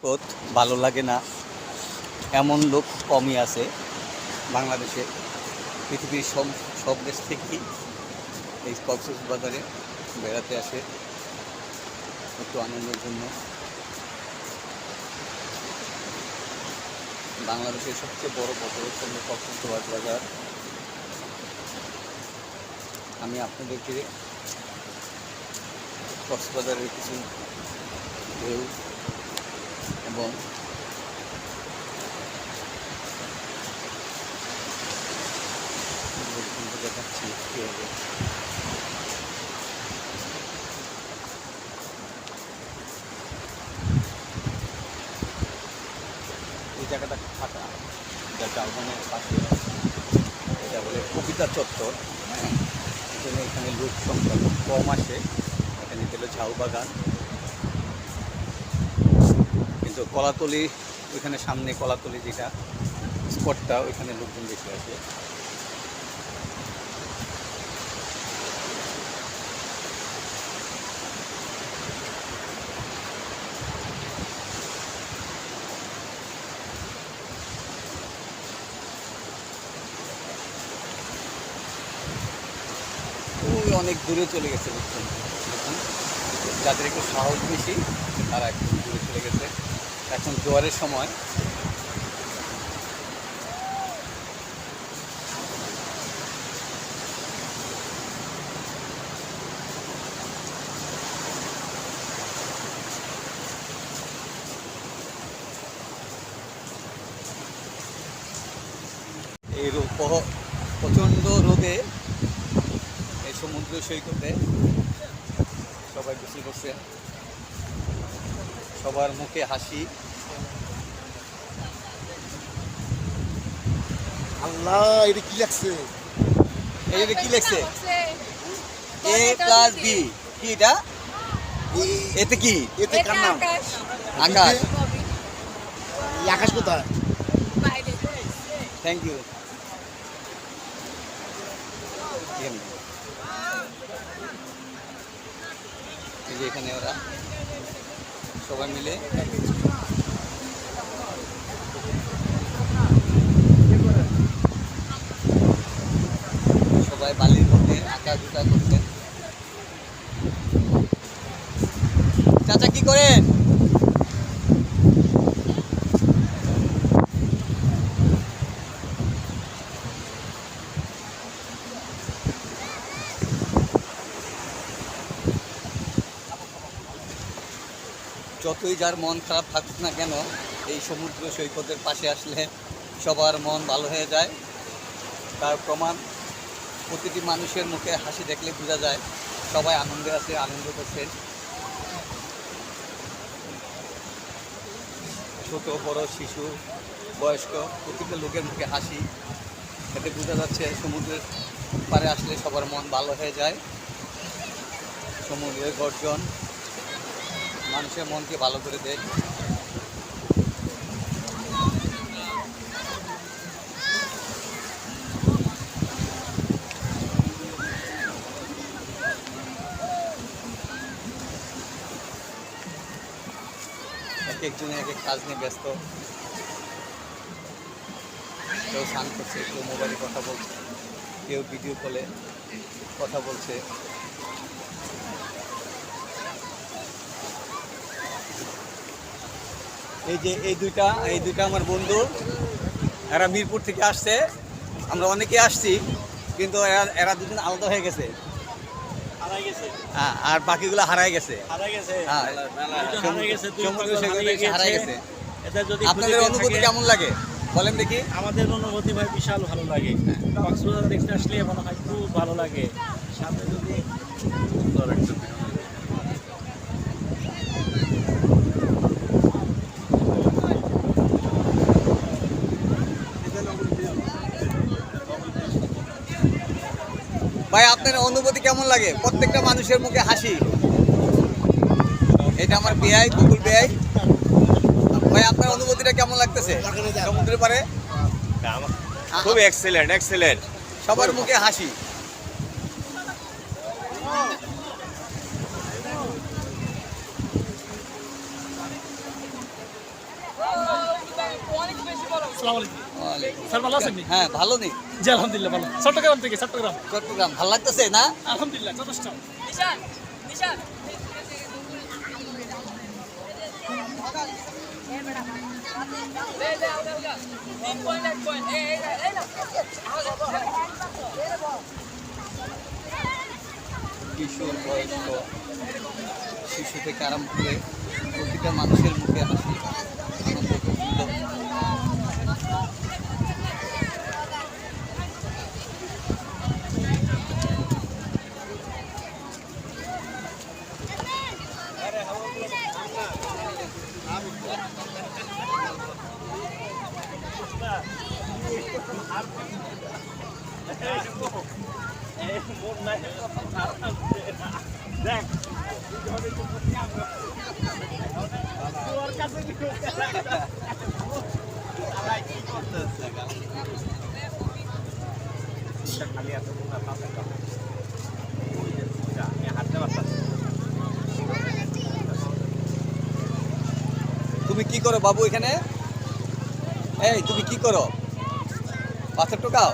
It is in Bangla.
সৈকত ভালো লাগে না এমন লোক কমই আছে বাংলাদেশে। পৃথিবীর সব সব দেশ থেকেই এই কক্সবাজারে বেড়াতে আসে একটু আনন্দের জন্য। বাংলাদেশের সবচেয়ে বড় পর্যটক কেন্দ্র কক্সবাজার। আমি আপনাদেরকে কক্সবাজারের কিছু ঢেউ এবং দেখাচ্ছি কীভাবে। এই জায়গাটা ফাঁকা, এটা জালবনের পাশে, এটা বলে কবিতা চত্বর। হ্যাঁ, এখানে লোক সংখ্যা খুব কম আসে। এখানে পেল ঝাউ বাগান, কিন্তু কলাতলি ওইখানে সামনে কলাতলি যেটা স্পটটা, ওইখানে লোকজন বেশি আসে। ওই অনেক দূরে চলে গেছে বুঝছেন, দেখুন যাদের একটু সাহস বেশি তারা একটু দূরে চলে গেছে। এখন জোয়ারের সময়, এই প্রচণ্ড রোদে এই সমুদ্র সৈকতে সবাই বসে বসে, সবার মুখে হাসি। আল্লাহ, এটা কি লাগছে? এটা কি লেখছে? এ প্লাস বি। কি এটা? এতে কি? এতে কার নাম? আকাশ। এই আকাশ কোথায়? Thank you. এই যে এখানে ওরা সবাই মিলে সবাই বালির মধ্যে আঁকা জুতা করছেন। চাচা কি করেন? যতই যার মন খারাপ থাকুক না কেন, এই সমুদ্র সৈকতের পাশে আসলে সবার মন ভালো হয়ে যায়। তার প্রমাণ প্রতিটি মানুষের মুখে হাসি দেখলে বোঝা যায় সবাই আনন্দে আছে, আনন্দ করছেন। ছোট বড় শিশু বয়স্ক প্রতিটা লোকের মুখে হাসি, এতে বোঝা যাচ্ছে সমুদ্রের পাড়ে আসলে সবার মন ভালো হয়ে যায়। সমুদ্রের গর্জন মানুষের মনকে ভালো করে দেয়। এক একজনে এক এক কাজ নিয়ে ব্যস্ত, কেউ স্নান করছে, কেউ মোবাইলে কথা বলছে, কেউ ভিডিও কলে কথা বলছে। এই যে এই দুইটা আমার বন্ধু, এরা মিরপুর থেকে আসছে। আমরা অনেকে আসছি, কিন্তু এরা দুজন আলাদা হয়ে গেছে, আর বাকিগুলো হারাই গেছে। আপনাদের অনুভূতি কেমন লাগে বলেন দেখি? আমাদের অনুভূতি ভাই বিশাল ভালো লাগে। কক্সবাজার দেখতে আসলে মনে হয় খুব ভালো লাগে। সামনে যদি সুন্দর একটা ভাই, আপনার অনুভূতি কেমন লাগে? প্রত্যেকটা মানুষের মুখে হাসি। এটা আমার বেআই, কুকুর বেআই। ভাই, আপনার অনুভূতিটা কেমন লাগতেছে সমুদ্রের পাড়ে? খুব এক্সেলেন্ট। সবার মুখে হাসি। আসসালামু আলাইকুম। ওয়ালাইকুম। স্যার ভালো আছেন নি? হ্যাঁ ভালো নেই জি আলহামদুলিল্লাহ ভালো। চট্টগ্রাম থেকে চট্টগ্রাম। চট্টগ্রাম ভালো লাগতেছে না? আলহামদুলিল্লাহ যথেষ্ট। কিশোর বয়স্ক শিশু থেকে আরম্ভ করে প্রতিটা মানুষের মুখে হাসি আনন্দ প্রফুল্ল। তুমি কি করো বাবু এখানে? এই তুমি কি করো? পাথর টোকাও?